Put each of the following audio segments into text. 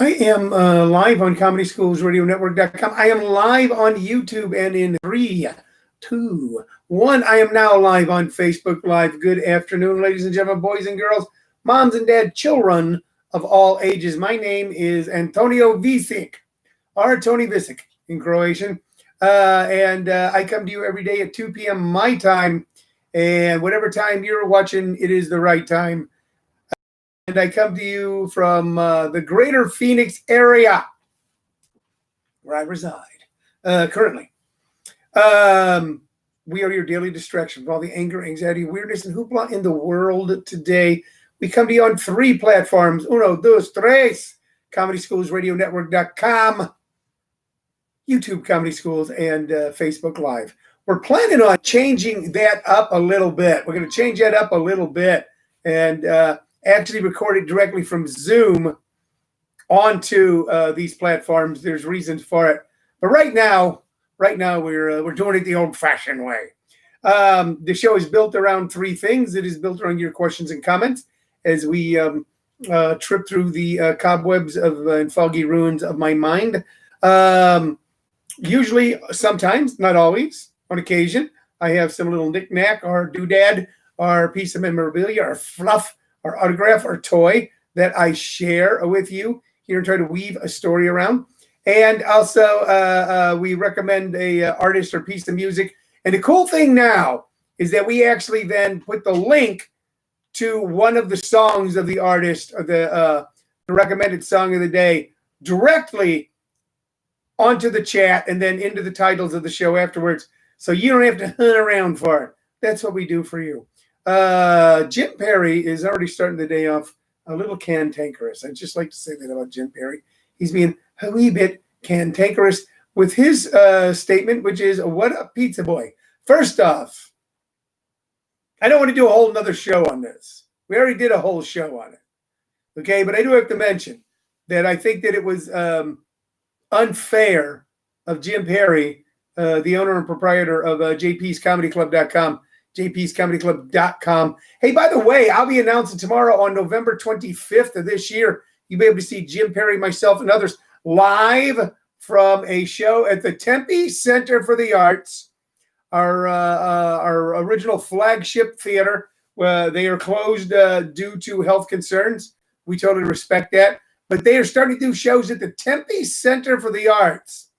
I am live on ComedySchoolsRadioNetwork.com. I am live on YouTube, and in 3, 2, 1, I am now live on Facebook Live. Good afternoon, ladies and gentlemen, boys and girls, moms and dad, children of all ages. My name is Antonio Vicich, or Tony Vicich in Croatian, and I come to you every day at 2 p.m. my time, and whatever time you're watching, it is the right time. And I come to you from the greater Phoenix area where I reside currently. We are your daily distraction from all the anger, anxiety, weirdness, and hoopla in the world today. We come to you on 3 platforms. Uno, dos, tres. ComedySchoolsRadioNetwork.com, YouTube Comedy Schools, and Facebook Live. We're planning on changing that up a little bit. We're going to change that up a little bit and actually record it directly from Zoom onto these platforms. There's reasons for it, but right now we're doing it the old-fashioned way. The show is built around 3 things. It is built around your questions and comments as we trip through the cobwebs and foggy ruins of my mind. Usually, sometimes, not always, on occasion, I have some little knick-knack or doodad or piece of memorabilia or fluff or autograph or toy that I share with you here and try to weave a story around. And also, we recommend a artist or piece of music. And the cool thing now is that we actually then put the link to one of the songs of the artist or the recommended song of the day directly onto the chat and then into the titles of the show afterwards. So you don't have to hunt around for it. That's what we do for you. Jim Perry is already starting the day off a little cantankerous. I'd just like to say that about Jim Perry. He's being a wee bit cantankerous with his statement, which is, what a pizza boy. First off, I don't want to do a whole nother show on this. We already did a whole show on it. Okay, but I do have to mention that I think that it was unfair of Jim Perry, the owner and proprietor of jpscomedyclub.com, jpscomedyclub.com. Hey, by the way, I'll be announcing tomorrow on November 25th of this year, you'll be able to see Jim Perry, myself, and others live from a show at the Tempe Center for the Arts, our original flagship theater. They are closed due to health concerns. We totally respect that. But they are starting to do shows at the Tempe Center for the Arts,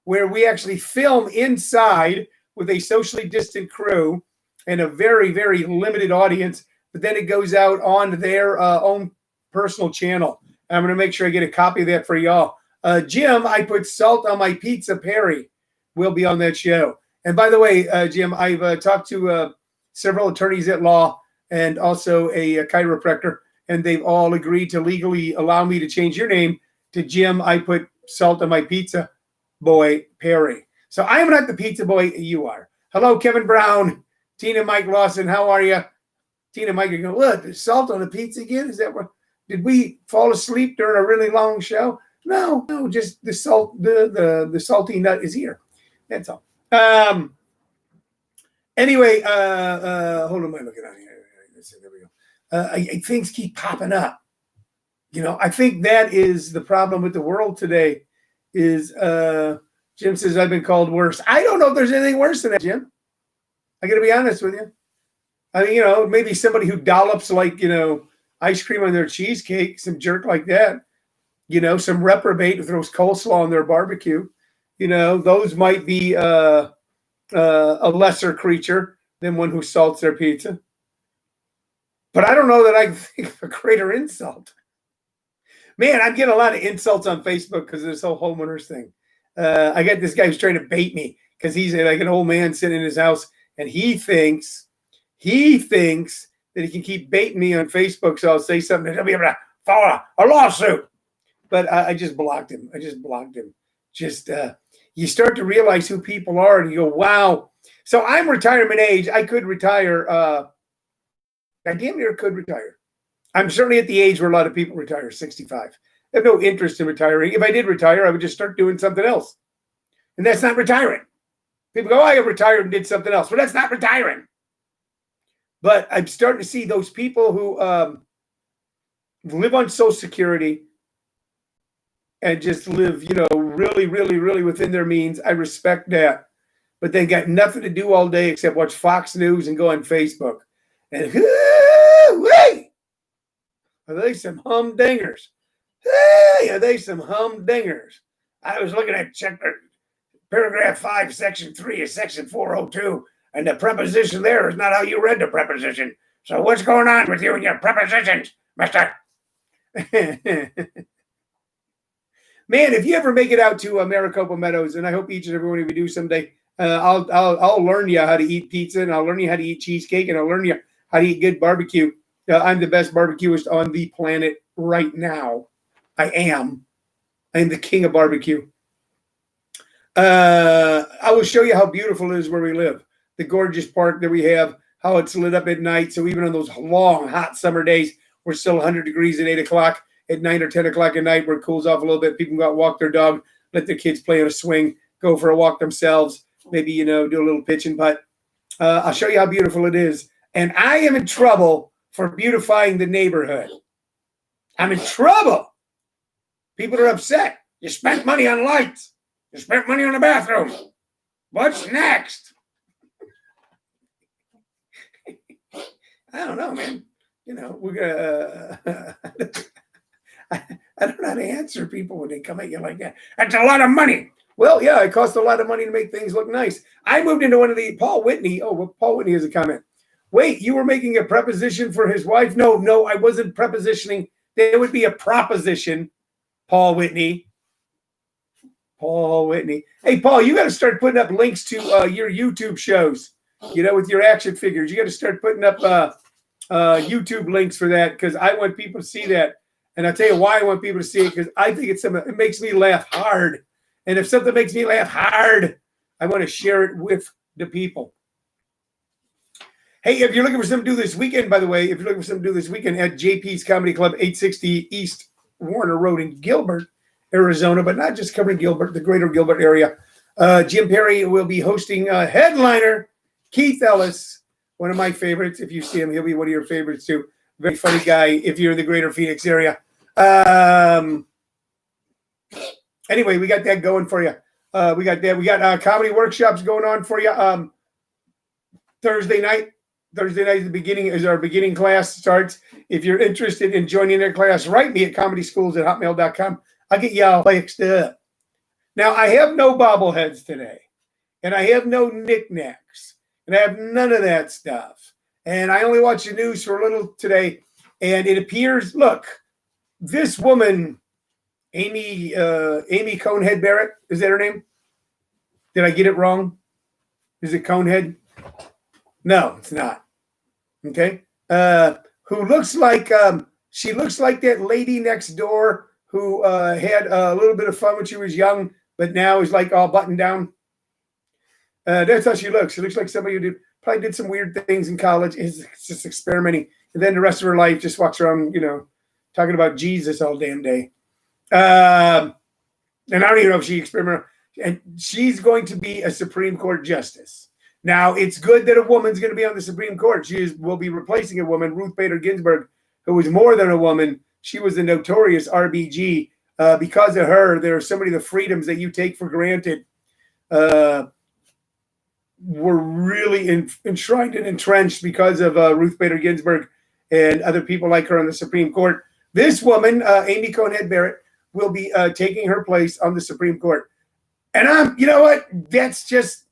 where we actually film inside with a socially distant crew and a very, very limited audience. But then it goes out on their own personal channel. And I'm going to make sure I get a copy of that for y'all. Jim, I put salt on my pizza, Perry, will be on that show. And by the way, Jim, I've talked to several attorneys at law and also a chiropractor, and they've all agreed to legally allow me to change your name to Jim, I put salt on my pizza, boy, Perry. So I am not the pizza boy, you are. Hello, Kevin Brown, Tina, Mike Lawson, how are you? Tina and Mike are going, what, there's salt on the pizza again? Is that what? Did we fall asleep during a really long show? No, just the salt, the salty nut is here. That's all. Anyway, hold on, am I looking on here? There we go. Things keep popping up. You know, I think that is the problem with the world today is Jim says, I've been called worse. I don't know if there's anything worse than that, Jim. I got to be honest with you. I mean, you know, maybe somebody who dollops like, you know, ice cream on their cheesecake, some jerk like that, you know, some reprobate who throws coleslaw on their barbecue, you know, those might be a lesser creature than one who salts their pizza. But I don't know that I think of a greater insult. Man, I'm getting a lot of insults on Facebook because of this whole homeowners thing. I got this guy who's trying to bait me because he's like an old man sitting in his house and he thinks that he can keep baiting me on Facebook. So I'll say something and he'll be able to file a lawsuit. But I just blocked him. You start to realize who people are and you go, wow. So I'm retirement age. I could retire. I damn near could retire. I'm certainly at the age where a lot of people retire, 65. I have no interest in retiring. If I did retire, I would just start doing something else. And that's not retiring. People go, oh, I retired and did something else. Well, that's not retiring. But I'm starting to see those people who live on Social Security, and just live, really, really, really within their means. I respect that. But they got nothing to do all day except watch Fox News and go on Facebook. And whoo-wee, are they some humdingers? Hey, are they some humdingers? I was looking at paragraph 5, section 3 of section 402, and the preposition there is not how you read the preposition. So what's going on with you and your prepositions, mister? Man, if you ever make it out to Maricopa Meadows, and I hope each and every one of you do someday, I'll learn you how to eat pizza, and I'll learn you how to eat cheesecake, and I'll learn you how to eat good barbecue. I'm the best barbecuist on the planet right now. I am the king of barbecue. I will show you how beautiful it is where we live. The gorgeous park that we have, how it's lit up at night. So even on those long, hot summer days, we're still 100 degrees at 8 o'clock at night or 10 o'clock at night where it cools off a little bit. People can go out and walk their dog, let their kids play on a swing, go for a walk themselves, maybe, do a little pitch and putt. I'll show you how beautiful it is. And I am in trouble for beautifying the neighborhood. I'm in trouble. People are upset. You spent money on lights. You spent money on the bathroom. What's next? I don't know, man. We're gonna. I don't know how to answer people when they come at you like that. That's a lot of money. Well, yeah, it costs a lot of money to make things look nice. I moved into one of the Paul Whitney. Oh, well, Paul Whitney has a comment. Wait, you were making a preposition for his wife? No, I wasn't prepositioning. There would be a proposition. Paul Whitney. Paul Whitney. Hey, Paul, you got to start putting up links to your YouTube shows. With your action figures, you got to start putting up YouTube links for that because I want people to see that. And I'll tell you why I want people to see it because I think it makes me laugh hard. And if something makes me laugh hard, I want to share it with the people. Hey, if you're looking for something to do this weekend, by the way, at JP's Comedy Club, 860 East Warner Road in Gilbert, Arizona, but not just covering Gilbert, the greater Gilbert area. Jim Perry will be hosting a headliner, Keith Ellis, one of my favorites. If you see him, he'll be one of your favorites too. Very funny guy if you're in the greater Phoenix area. Anyway, we got that going for you. We got comedy workshops going on for you. Thursday night is our beginning class starts. If you're interested in joining their class, write me at comedyschools@hotmail.com. I'll get y'all fixed up. Now, I have no bobbleheads today, and I have no knickknacks, and I have none of that stuff. And I only watched the news for a little today, and it appears, look, this woman, Amy Conehead Barrett, is that her name? Did I get it wrong? Is it Conehead? No, it's not. Okay. Who looks like she looks like that lady next door who had a little bit of fun when she was young, but now is like all buttoned down. That's how she looks. She looks like somebody who probably did some weird things in college. Is just experimenting, and then the rest of her life just walks around, talking about Jesus all damn day. And I don't even know if she experimented. And she's going to be a Supreme Court justice. Now, it's good that a woman's going to be on the Supreme Court. Will be replacing a woman, Ruth Bader Ginsburg, who was more than a woman. She was a notorious RBG. Because of her, there are so many of the freedoms that you take for granted were really enshrined and entrenched because of Ruth Bader Ginsburg and other people like her on the Supreme Court. This woman, Amy Conehead Barrett, will be taking her place on the Supreme Court. And you know what? That's just,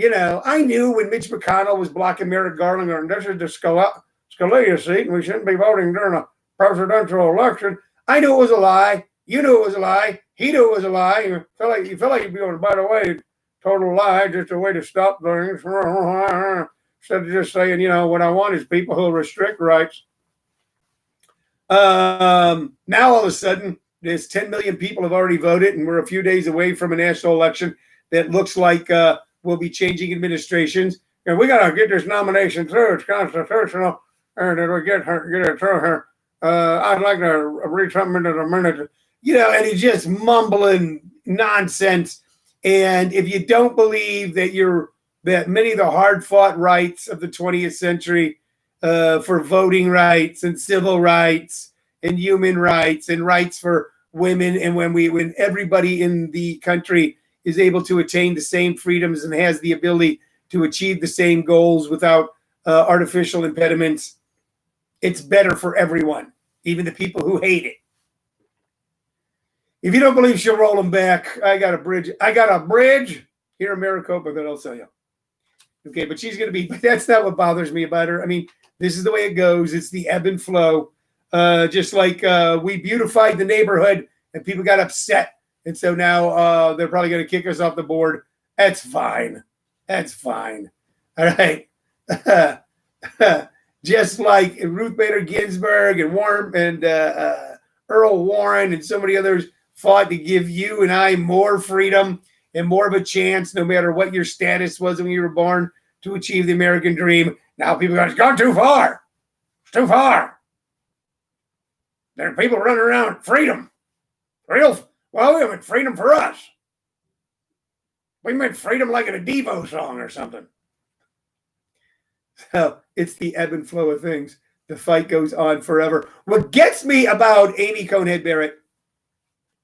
I knew when Mitch McConnell was blocking Merrick Garland, and this is the Scalia seat, and we shouldn't be voting during a presidential election. I knew it was a lie. You knew it was a lie. He knew it was a lie. You felt like you'd be going, by the way, total lie, just a way to stop things. Instead of just saying, what I want is people who restrict rights. Now all of a sudden, there's 10 million people have already voted, and we're a few days away from a national election that looks like we'll be changing administrations. And we got to get this nomination through. It's constitutional. And we get it through here. I'd like to read something into the minute. And he's just mumbling nonsense. And if you don't believe that many of the hard-fought rights of the 20th century for voting rights and civil rights and human rights and rights for women, and when everybody in the country is able to attain the same freedoms and has the ability to achieve the same goals without artificial impediments, it's better for everyone, even the people who hate it. If you don't believe she'll roll them back, I got a bridge. I got a bridge here in Maricopa that I'll sell you. Okay, but she's going to be, but that's not what bothers me about her. I mean, this is the way it goes. It's the ebb and flow. Just like we beautified the neighborhood and people got upset. And so now they're probably going to kick us off the board. That's fine. That's fine. All right. Just like Ruth Bader Ginsburg and Warren and Earl Warren and so many others fought to give you and I more freedom and more of a chance, no matter what your status was when you were born, to achieve the American dream. Now people go, it's gone too far. It's too far. There are people running around. Freedom. Real. Well, we meant freedom for us. We meant freedom like in a Devo song or something. So it's the ebb and flow of things. The fight goes on forever. What gets me about Amy Coney Barrett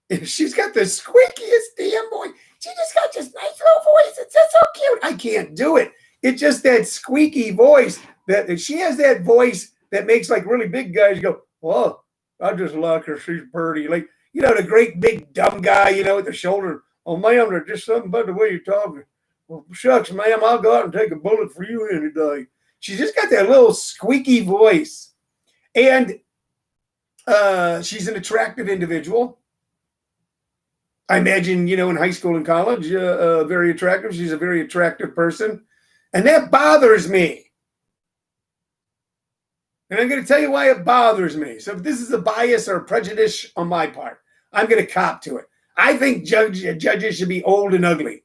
is she's got the squeakiest damn voice. She just got this nice little voice. It's just so cute. I can't do it. It's just that squeaky voice that she has, that voice that makes like really big guys go, oh, I just like her. She's pretty. Like, you know, the great big dumb guy, you know, with the shoulder. Oh, ma'am, there's just something about the way you're talking. Well, shucks, ma'am, I'll go out and take a bullet for you any day. She's just got that little squeaky voice. And she's an attractive individual. I imagine, you know, in high school and college, very attractive. She's a very attractive person. And that bothers me. And I'm going to tell you why it bothers me. So if this is a bias or a prejudice on my part, I'm going to cop to it. I think judges should be old and ugly.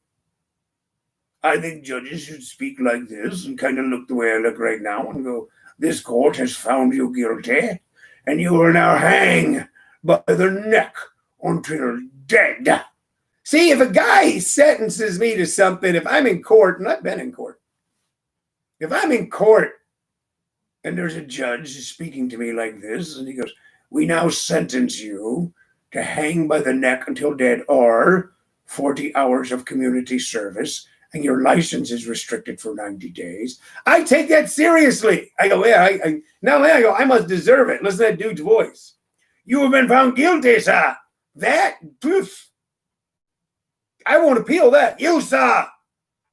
I think judges should speak like this and kind of look the way I look right now and go, this court has found you guilty and you are now hanged by the neck until dead. See, if a guy sentences me to something, if I'm in court, and I've been in court, if I'm in court and there's a judge speaking to me like this, and he goes, we now sentence you to hang by the neck until dead or 40 hours of community service, and your license is restricted for 90 days. I take that seriously. I go, yeah, I must deserve it. Listen to that dude's voice. You have been found guilty, sir. That, poof. I won't appeal that. You, sir,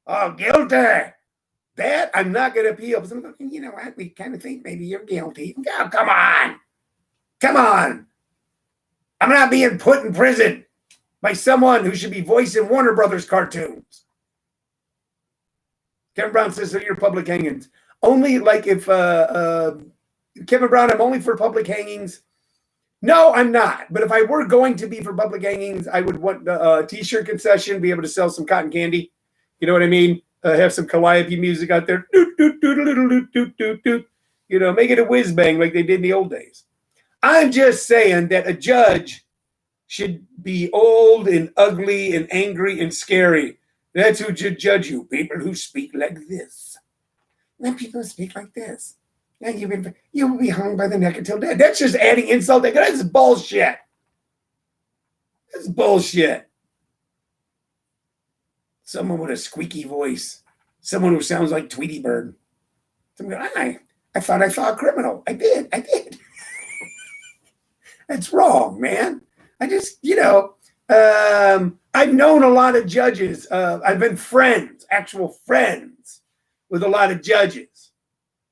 are guilty. That I'm not going to appeal. You know what? We kind of think maybe you're guilty. Oh, come on. Come on. I'm not being put in prison by someone who should be voicing Warner Brothers cartoons. Kevin Brown says, so you're public hangings. Only like if, Kevin Brown, I'm only for public hangings. No, I'm not. But if I were going to be for public hangings, I would want a t-shirt concession, be able to sell some cotton candy. You know what I mean? Have some Calliope music out there. Doot, doot, doot, doot, doot, doot, doot, doot. You know, make it a whiz bang like they did in the old days. I'm just saying that a judge should be old and ugly and angry and scary. That's who should judge you. People who speak like this. Then people who speak like this. And you will be hung by the neck until dead. That's just adding insult. That's bullshit. That's bullshit. Someone with a squeaky voice. Someone who sounds like Tweety Bird. I thought I saw a criminal. I did. That's wrong, man. I just, I've known a lot of judges. I've been friends, actual friends with a lot of judges.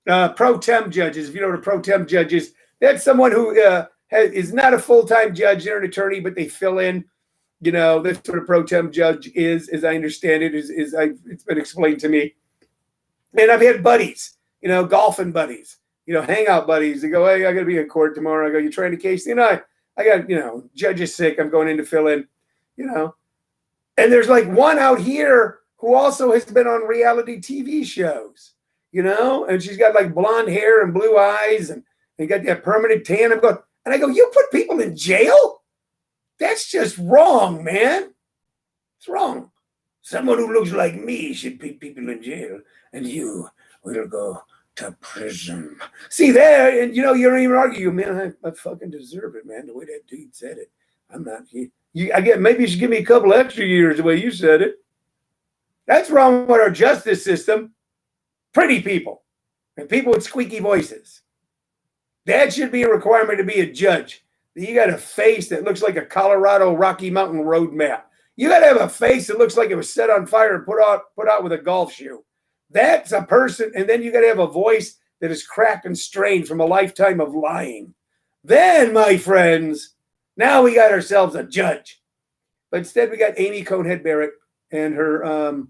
Pro tem judges, if you know what a pro tem judge is, that's someone who is not a full-time judge. They're an attorney, but they fill in. You know, that's what a pro tem judge is, as I understand it, it's been explained to me. And I've had buddies, golfing buddies, hangout buddies. They go, hey, I got to be in court tomorrow. I go, you trying to case? I got, judge is sick. I'm going in to fill in, And there's like one out here who also has been on reality TV shows, and she's got like blonde hair and blue eyes and got that permanent tan. I go, you put people in jail? That's just wrong, man. It's wrong. Someone who looks like me should put people in jail, and you will go to prison. See there, and you don't even argue, man. I fucking deserve it, man. The way that dude said it, I'm not. I get. Maybe you should give me a couple extra years the way you said it. That's wrong with our justice system. Pretty people and people with squeaky voices. That should be a requirement to be a judge. You got a face that looks like a Colorado Rocky Mountain road map. You got to have a face that looks like it was set on fire and put out with a golf shoe. That's a person. And then you got to have a voice that is cracked and strained from a lifetime of lying. Then, my friends, now we got ourselves a judge. But instead, we got Amy Conehead Barrett and her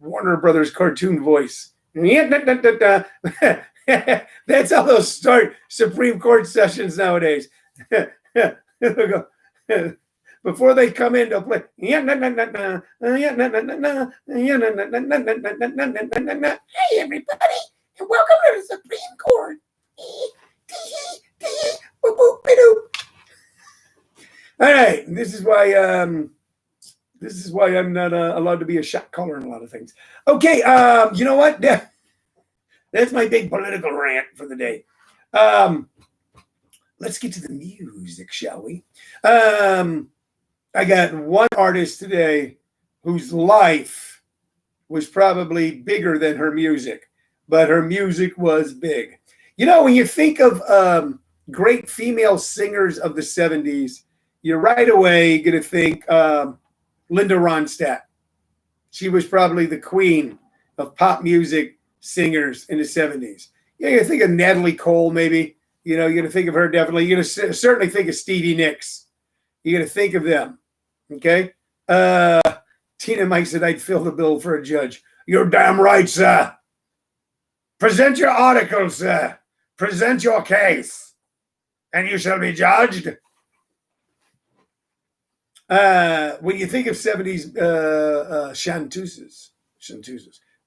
Warner Brothers cartoon voice. That's how they'll start Supreme Court sessions nowadays. Before they come in, they'll play. Hey, everybody, and welcome to the Supreme Court. All right, this is why I'm not allowed to be a shot caller in a lot of things. Okay, you know what? That's my big political rant for the day. Let's get to the music, shall we? I got one artist today whose life was probably bigger than her music, but her music was big. You know, when you think of great female singers of the 70s, you're right away going to think Linda Ronstadt. She was probably the queen of pop music singers in the 70s. Yeah, you think of Natalie Cole, maybe. You know, you're going to think of her definitely. You're going to certainly think of Stevie Nicks. You're going to think of them. Okay? Tina Mike said I'd fill the bill for a judge. You're damn right, sir. Present your article, sir. Present your case, and you shall be judged. When you think of 70s chanteuses,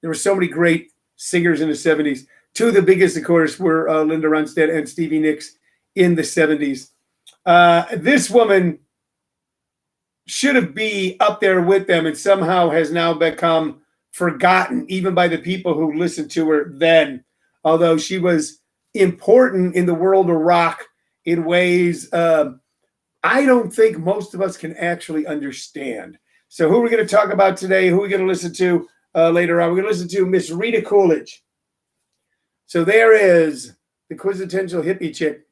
there were so many great singers in the 70s. Two of the biggest, of course, were Linda Ronstadt and Stevie Nicks in the 70s. This woman should be up there with them and somehow has now become forgotten, even by the people who listened to her then, although she was important in the world of rock in ways I don't think most of us can actually understand. So who are we going to talk about today? Who are we going to listen to later on? We're going to listen to Miss Rita Coolidge. So there is the quintessential hippie chick,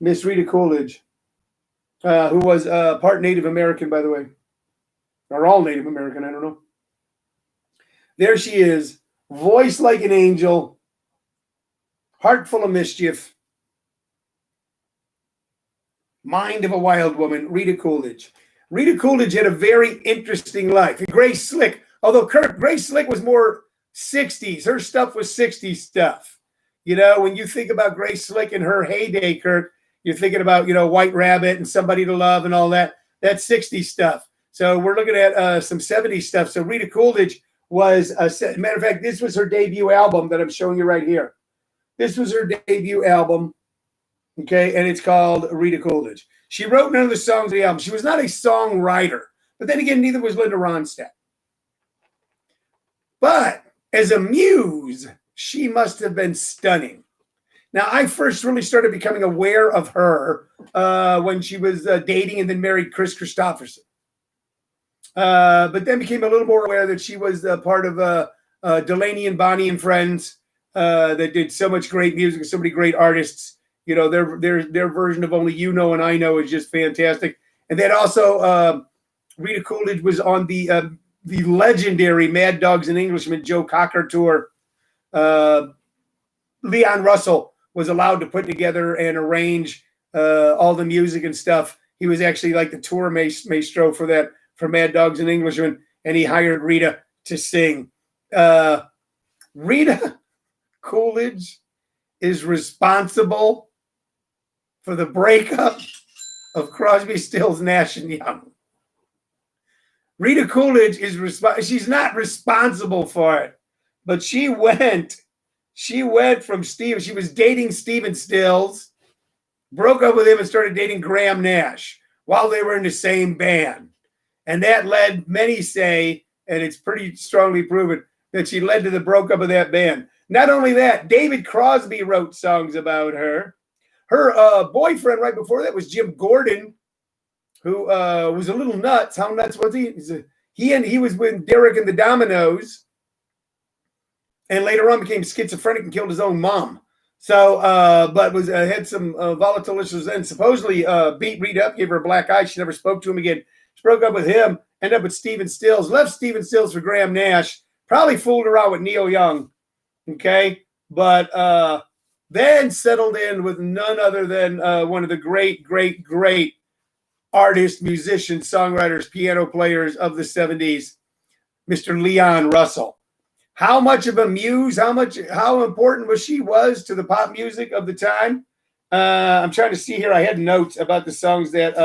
Miss Rita Coolidge, who was part Native American, by the way. Or all Native American, I don't know. There she is, voice like an angel, heart full of mischief, mind of a wild woman, Rita Coolidge. Rita Coolidge had a very interesting life. And Grace Slick, although Grace Slick was more 60s, her stuff was 60s stuff. You know, when you think about Grace Slick in her heyday, Kirk, you're thinking about, you know, White Rabbit and Somebody to Love and all that. That's 60s stuff. So we're looking at some 70s stuff. So Rita Coolidge was, matter of fact, this was her debut album that I'm showing you right here. This was her debut album, okay, and it's called Rita Coolidge. She wrote none of the songs of the album. She was not a songwriter, but then again, neither was Linda Ronstadt. But as a muse, she must have been stunning. Now, I first really started becoming aware of her when she was dating and then married Chris Christopherson. But then became a little more aware that she was part of Delaney and Bonnie and Friends that did so much great music and so many great artists. You know, their version of Only You Know and I Know is just fantastic. And then also Rita Coolidge was on the legendary Mad Dogs and Englishmen Joe Cocker tour. Leon Russell was allowed to put together and arrange all the music and stuff. He was actually like the tour maestro for that, for Mad Dogs and Englishmen, and he hired Rita to sing. Rita Coolidge is responsible for the breakup of Crosby, Stills, Nash and Young. Rita Coolidge is she's not responsible for it, but she went from Steve. She was dating Stephen Stills, broke up with him and started dating Graham Nash while they were in the same band. And that led, many say, and it's pretty strongly proven, that she led to the breakup of that band. Not only that, David Crosby wrote songs about her. Her boyfriend right before that was Jim Gordon, who was a little nuts. How nuts was he? He was with Derek and the Dominoes, and later on became schizophrenic and killed his own mom. So, but was had some volatile issues and supposedly beat Rita up, gave her a black eye. She never spoke to him again. She broke up with him, ended up with Stephen Stills, left Stephen Stills for Graham Nash, probably fooled around with Neil Young. Okay. But then settled in with none other than one of the great artists, musicians, songwriters, piano players of the 70s, Mr. Leon Russell. How much of a muse, how important was to the pop music of the time? I'm trying to see here. I had notes about the songs that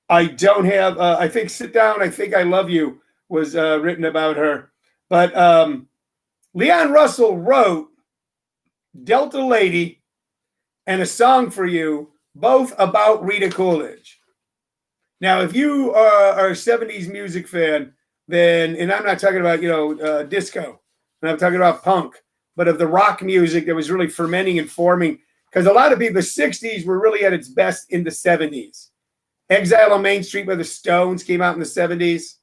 I don't have. I think Sit Down, I Think I Love You was written about her. But Leon Russell wrote Delta Lady and A Song for You, both about Rita Coolidge. Now, if you are a 70s music fan, then, and I'm not talking about, disco, and I'm talking about punk, but of the rock music that was really fermenting and forming, because a lot of people, the 60s were really at its best in the 70s. Exile on Main Street by the Stones came out in the 70s.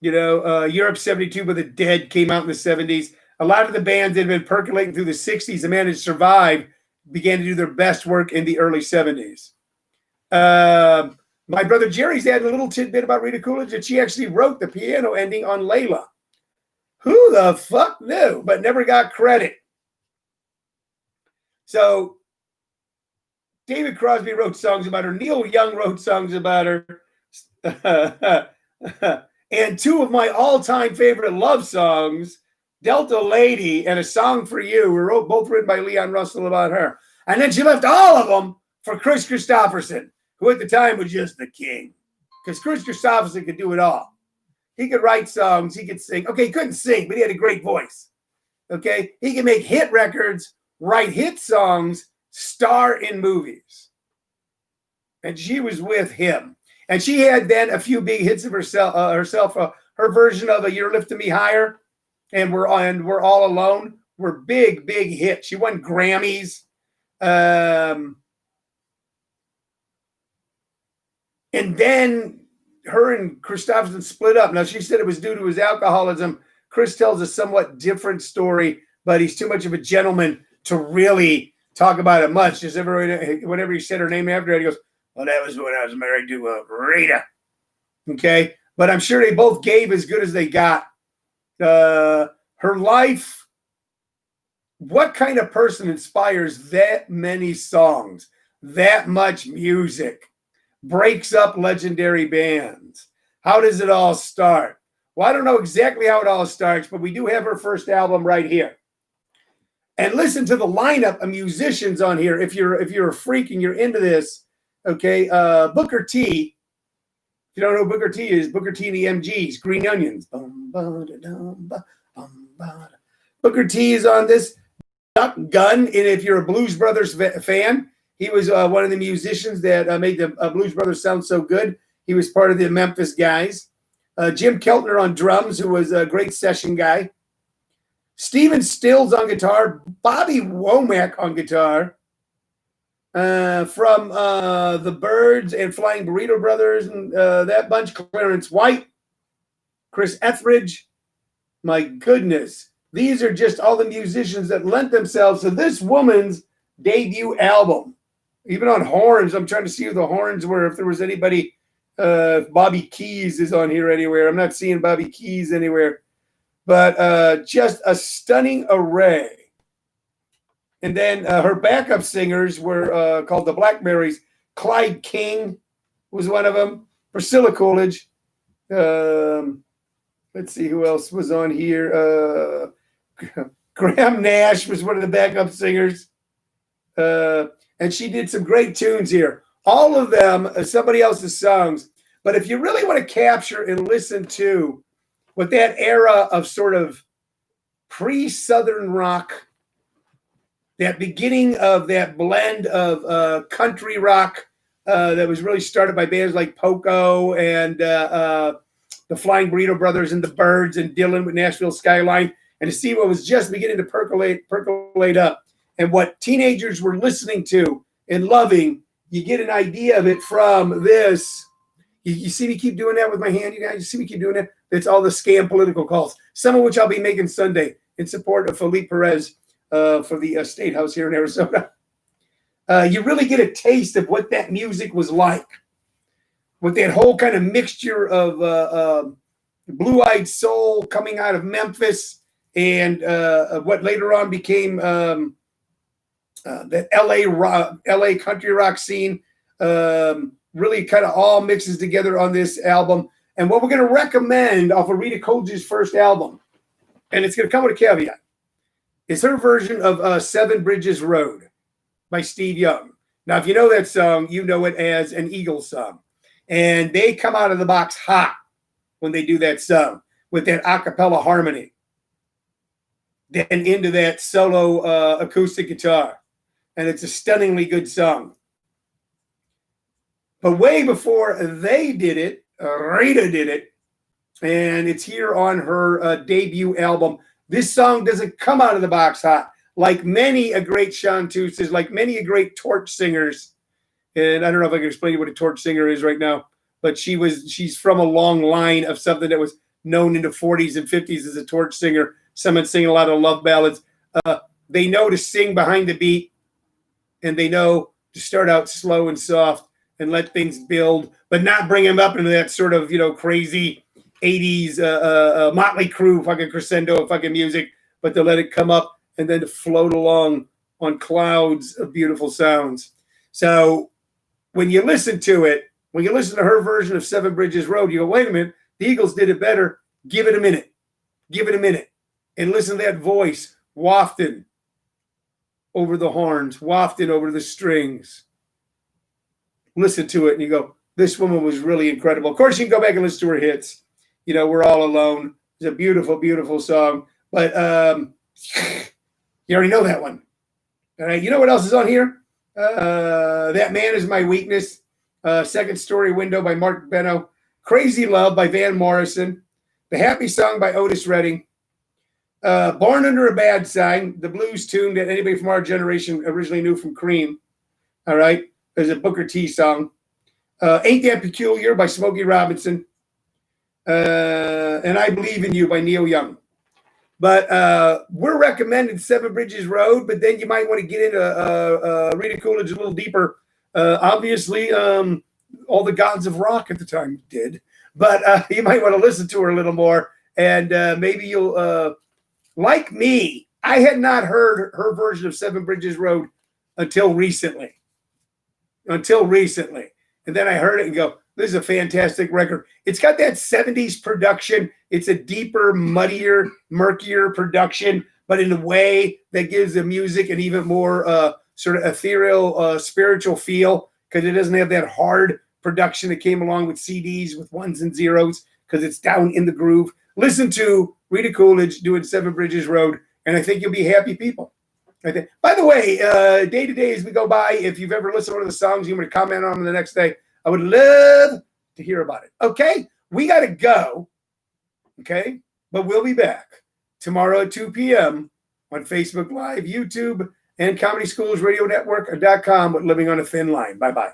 Europe 72 by the Dead came out in the 70s. A lot of the bands that had been percolating through the 60s and managed to survive began to do their best work in the early 70s. My brother Jerry's added a little tidbit about Rita Coolidge that she actually wrote the piano ending on Layla. Who the fuck knew? But never got credit. So David Crosby wrote songs about her. Neil Young wrote songs about her. And two of my all-time favorite love songs, Delta Lady and A Song for You, were both written by Leon Russell about her. And then she left all of them for Chris Christopherson, who at the time was just the king. Because Chris Christopherson could do it all. He could write songs. He could sing. Okay, he couldn't sing, but he had a great voice. Okay? He could make hit records, write hit songs, star in movies. And she was with him. And she had then a few big hits of herself. Her version of You're Lifting Me Higher and We're All Alone were big hits. She won Grammys. And then her and Christopherson split up. Now, she said it was due to his alcoholism. Chris tells a somewhat different story, but he's too much of a gentleman to really talk about it much. Just whenever he said her name after it, he goes, well, that was when I was married to Rita. Okay? But I'm sure they both gave as good as they got. Her life, what kind of person inspires that many songs, that much music, breaks up legendary bands? How does it all start? Well, I don't know exactly how it all starts, but we do have her first album right here. And listen to the lineup of musicians on here. If you're a freak and you're into this, okay, Booker T. If you don't know who Booker T is, Booker T and the MGs, Green Onions. Booker T is on this. Duck Gunn, and if you're a Blues Brothers fan, he was one of the musicians that made the Blues Brothers sound so good. He was part of the Memphis guys. Jim Keltner on drums, who was a great session guy. Stephen Stills on guitar. Bobby Womack on guitar. From the Byrds and Flying Burrito Brothers and that bunch. Clarence White. Chris Etheridge. My goodness. These are just all the musicians that lent themselves to this woman's debut album. Even on horns, I'm trying to see who the horns were. If there was anybody, if Bobby Keys is on here anywhere. I'm not seeing Bobby Keys anywhere. But just a stunning array. And then her backup singers were called the Blackberries. Clyde King was one of them. Priscilla Coolidge. Let's see who else was on here. Graham Nash was one of the backup singers. And she did some great tunes here. All of them, somebody else's songs. But if you really want to capture and listen to what that era of sort of pre-Southern rock, that beginning of that blend of country rock that was really started by bands like Poco and the Flying Burrito Brothers and the Byrds and Dylan with Nashville Skyline, and to see what was just beginning to percolate up and what teenagers were listening to and loving. You get an idea of it from this. You see me keep doing that with my hand, you guys? You see me keep doing that? It's all the scam political calls, some of which I'll be making Sunday in support of Felipe Perez for the State House here in Arizona. You really get a taste of what that music was like, with that whole kind of mixture of blue-eyed soul coming out of Memphis and what later on became the LA country rock scene. Really kind of all mixes together on this album. And what we're going to recommend off of Rita Coolidge's first album, and it's going to come with a caveat, is her version of Seven Bridges Road by Steve Young. Now, if you know that song, you know it as an Eagles song. And they come out of the box hot when they do that song with that a cappella harmony. Then into that solo acoustic guitar. And it's a stunningly good song. But way before they did it, Rita did it. And it's here on her debut album. This song doesn't come out of the box hot. Like many a great chanteuses, like many a great torch singers. And I don't know if I can explain to you what a torch singer is right now, but she's from a long line of something that was known in the 40s and 50s as a torch singer. Someone singing a lot of love ballads. They know to sing behind the beat, and they know to start out slow and soft and let things build, but not bring them up into that sort of, crazy 80s Motley Crue fucking crescendo of fucking music, but to let it come up and then to float along on clouds of beautiful sounds. So when you listen to it, when you listen to her version of Seven Bridges Road, you go, wait a minute, the Eagles did it better. Give it a minute. Give it a minute. And listen to that voice wafting over the horns, wafting over the strings. Listen to it and you go, this woman was really incredible. Of course, you can go back and listen to her hits. We're All Alone. It's a beautiful, beautiful song. But you already know that one. All right. You know what else is on here? That Man Is My Weakness. Second Story Window by Mark Beno. Crazy Love by Van Morrison. The Happy Song by Otis Redding. Born Under a Bad Sign, the blues tune that anybody from our generation originally knew from Cream. All right. There's a Booker T song. Ain't That Peculiar by Smokey Robinson. And I Believe in You by Neil Young. But we're recommending Seven Bridges Road, but then you might want to get into Rita Coolidge a little deeper. Obviously, all the gods of rock at the time did. But you might want to listen to her a little more. And maybe you'll, like me, I had not heard her version of Seven Bridges Road until recently. And then I heard it and go, this is a fantastic record. It's got that 70s production. It's a deeper, muddier, murkier production, but in a way that gives the music an even more sort of ethereal, spiritual feel, because it doesn't have that hard production that came along with CDs with ones and zeros, because it's down in the groove. Listen to Rita Coolidge doing Seven Bridges Road, and I think you'll be happy people. By the way, day to day as we go by, if you've ever listened to one of the songs, you want to comment on them the next day, I would love to hear about it. Okay, we got to go. Okay, but we'll be back tomorrow at 2 p.m. on Facebook Live, YouTube, and ComedySchoolsRadioNetwork.com with Living on a Thin Line. Bye-bye.